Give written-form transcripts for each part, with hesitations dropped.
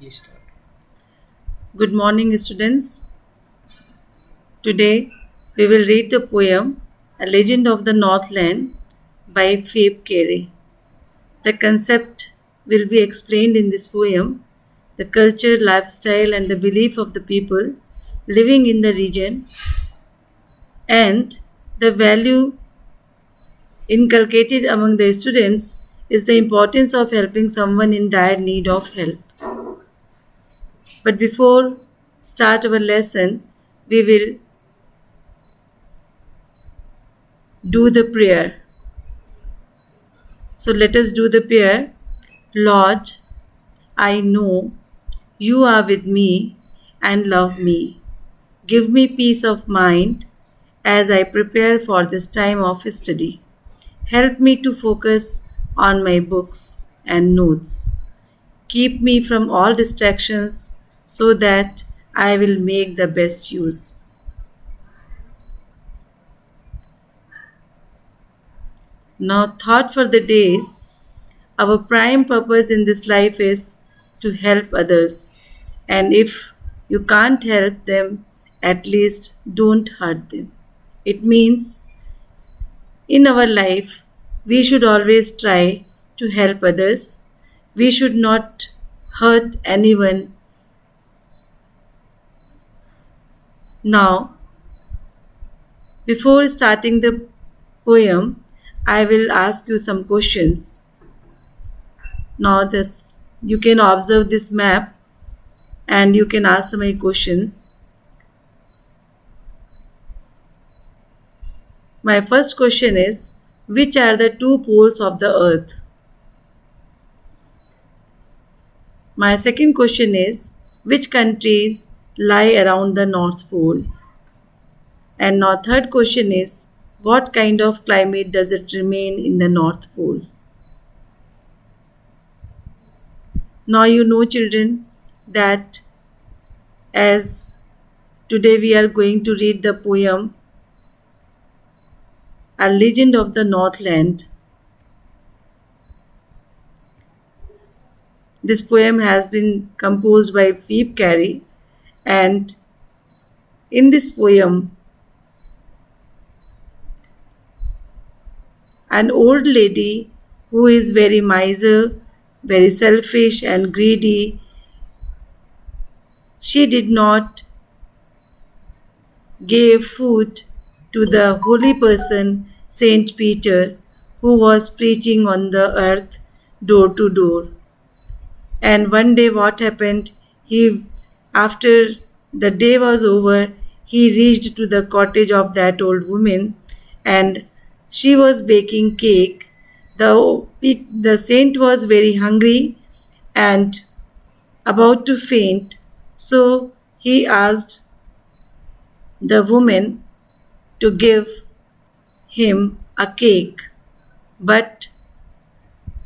Please start. Good morning, students. Today we will read the poem A Legend of the Northland by PHOEBE Cary. The concept will be explained in this poem, the culture, lifestyle, and the belief of the people living in the region, and the value inculcated among the students is the importance of helping someone in dire need of help. But before start our lesson, we will do the prayer. So let us do the prayer. Lord, I know you are with me and love me. Give me peace of mind as I prepare for this time of study. Help me to focus on my books and notes. Keep me from all distractions so that I will make the best use. Now, thought for the days. Our prime purpose in this life is to help others. And if you can't help them, at least don't hurt them. It means in our life, we should always try to help others. We should not hurt anyone. Now, before starting the poem, I will ask you some questions. Now, this you can observe this map and you can answer my questions. My first question is, which are the two poles of the earth? My second question is, which countries lie around the North Pole? And now third question is, what kind of climate does it remain in the North Pole? Now you know, children, that as today we are going to read the poem A Legend of the Northland. This poem has been composed by PHOEBE Cary, and in this poem, an old lady who is very miser, very selfish and greedy, she did not give food to the holy person Saint Peter, who was preaching on the earth door to door. And one day what happened, he after the day was over, he reached to the cottage of that old woman, and she was baking cake. The saint was very hungry and about to faint, so he asked the woman to give him a cake. But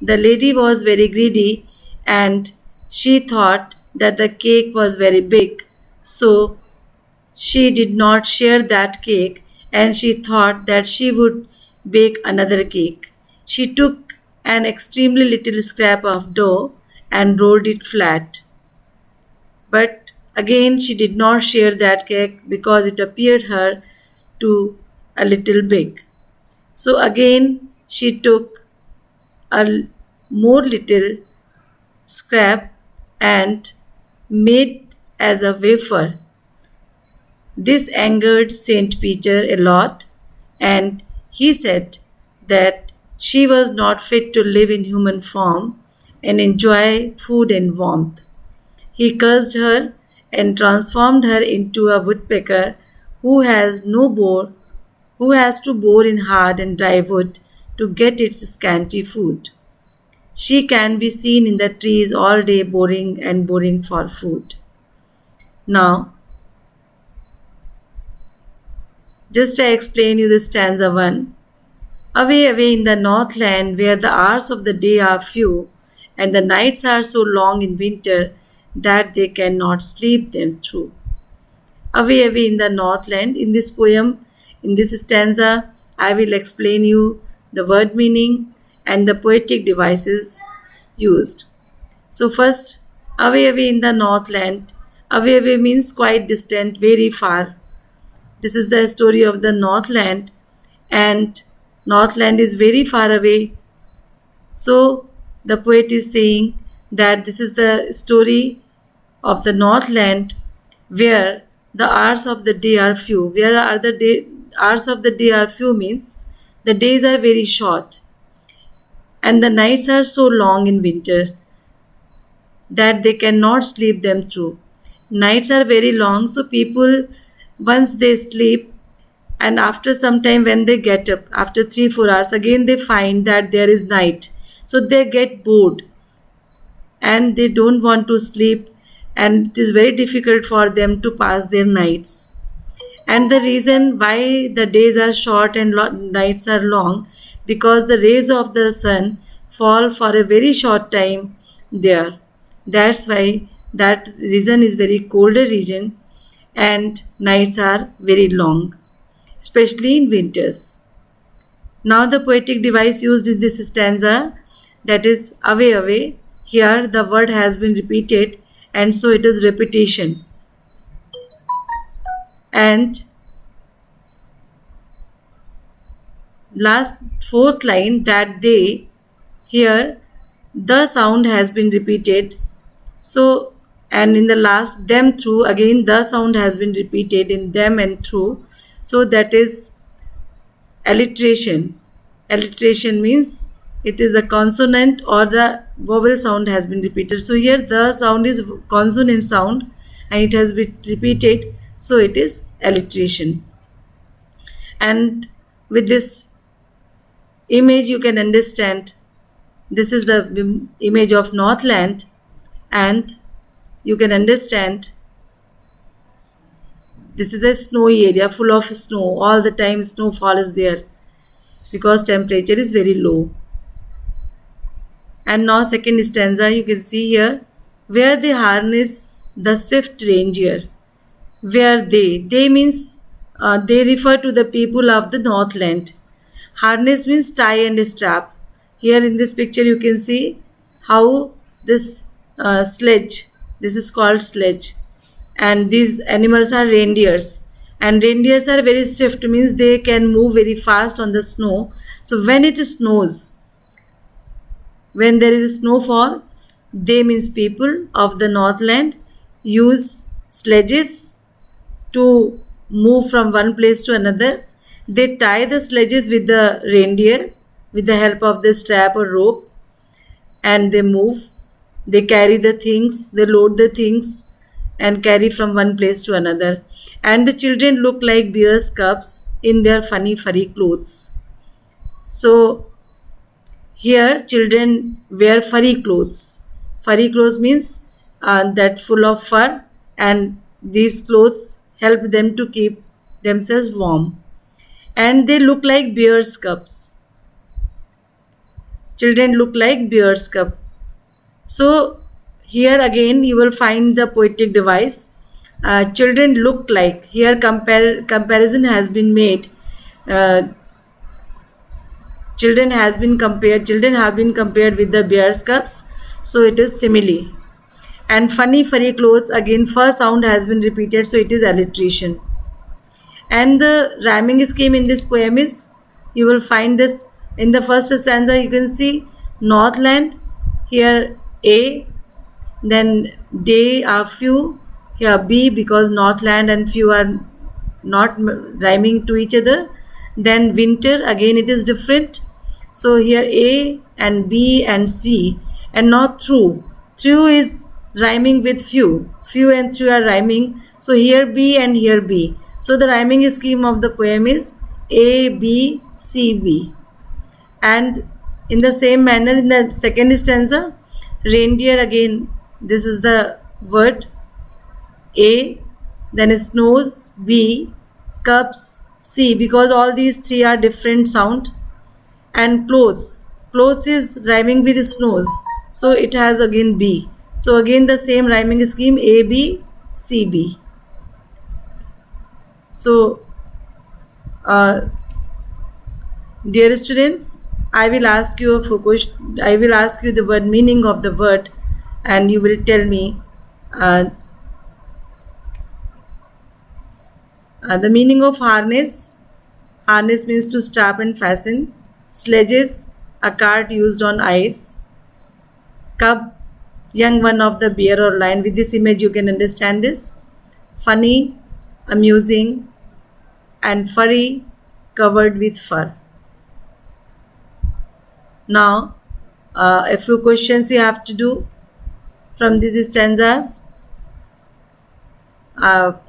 the lady was very greedy and she thought that the cake was very big, so she did not share that cake and she thought that she would bake another cake. She took an extremely little scrap of dough and rolled it flat. But again, she did not share that cake because it appeared her to a little big. So again, she took a more little scrap and made as a wafer. This angered Saint Peter a lot, and he said that she was not fit to live in human form and enjoy food and warmth. He cursed her and transformed her into a woodpecker who has no bore, who has to bore in hard and dry wood to get its scanty food. She can be seen in the trees all day boring and boring for food. Now, just I explain you the stanza 1. Away, away in the northland where the hours of the day are few and the nights are so long in winter that they cannot sleep them through. Away, away in the northland. In this poem, in this stanza, I will explain you the word meaning and the poetic devices used. So, first, Away, away in the northland. Away, away means quite distant, very far. This is the story of the northland, and northland is very far away. So the poet is saying that this is the story of the northland where the hours of the day are few. Where are the hours of the day are few means the days are very short and the nights are so long in winter that they cannot sleep them through. Nights are very long, so people, once they sleep, and after some time when they get up, after 3 4 hours, again they find that there is night. So they get bored and they don't want to sleep, and it is very difficult for them to pass their nights. And the reason why the days are short and nights are long, because the rays of the sun fall for a very short time there. That's why that region is very colder region and nights are very long, especially in winters. Now the poetic device used in this stanza, that is away away. Here the word has been repeated and so it is repetition. And last fourth line, that they, here the sound has been repeated. So, and in the last them through, again the sound has been repeated in them and through. So that is alliteration. Alliteration means it is the consonant or the vowel sound has been repeated. So here the sound is consonant sound and it has been repeated, so it is alliteration. And with this image you can understand this is the image of Northland, and you can understand this is a snowy area full of snow. All the time snowfall is there because temperature is very low. And now second stanza you can see here, where they harness the swift reindeer. Where they means they refer to the people of the Northland. Harness means tie and strap. Here in this picture you can see how this sledge, this is called sledge, and these animals are reindeers, and reindeers are very swift, means they can move very fast on the snow. So when it snows, when there is snowfall, they means people of the Northland use sledges to move from one place to another. They tie the sledges with the reindeer with the help of the strap or rope, and they move. They carry the things, they load the things and carry from one place to another. And the children look like bear's cubs in their funny furry clothes. So here children wear furry clothes. Furry clothes means that full of fur, and these clothes help them to keep themselves warm. And they look like bear's cubs. Children look like bear's cub. So here again you will find the poetic device. Children look like. Here comparison has been made. Children have been compared with the bear's cubs. So it is simile. And funny furry clothes, again fur sound has been repeated, so it is alliteration. And the rhyming scheme in this poem is, you will find this in the first stanza. You can see Northland, here A, then day are few, here B, because Northland and few are not rhyming to each other. Then winter, again it is different. So here A and B and C, and not through. Through is rhyming with few. Few and through are rhyming. So here B and here B. So the rhyming scheme of the poem is A, B, C, B. And in the same manner, in the second stanza, reindeer, again this is the word A, then snows B, cubs C, because all these three are different sound. And clothes is rhyming with snows, so it has again B. So again the same rhyming scheme, A, B, C, B. So dear students, I will ask you the word meaning of the word and you will tell me uh, the meaning of harness. Harness means to strap and fasten. Sledges, a cart used on ice. Cub, young one of the bear or lion. With this image, you can understand this. Funny, amusing, and furry, covered with fur. Now, a few questions you have to do from these stanzas.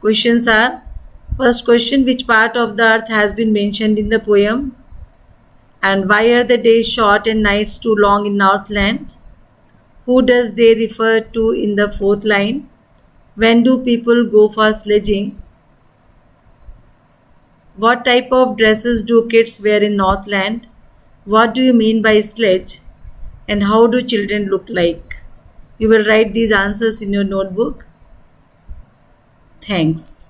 Questions are: first question, which part of the earth has been mentioned in the poem? And why are the days short and nights too long in Northland? Who does they refer to in the fourth line? When do people go for sledging? What type of dresses do kids wear in Northland? What do you mean by sledge? And how do children look like? You will write these answers in your notebook. Thanks.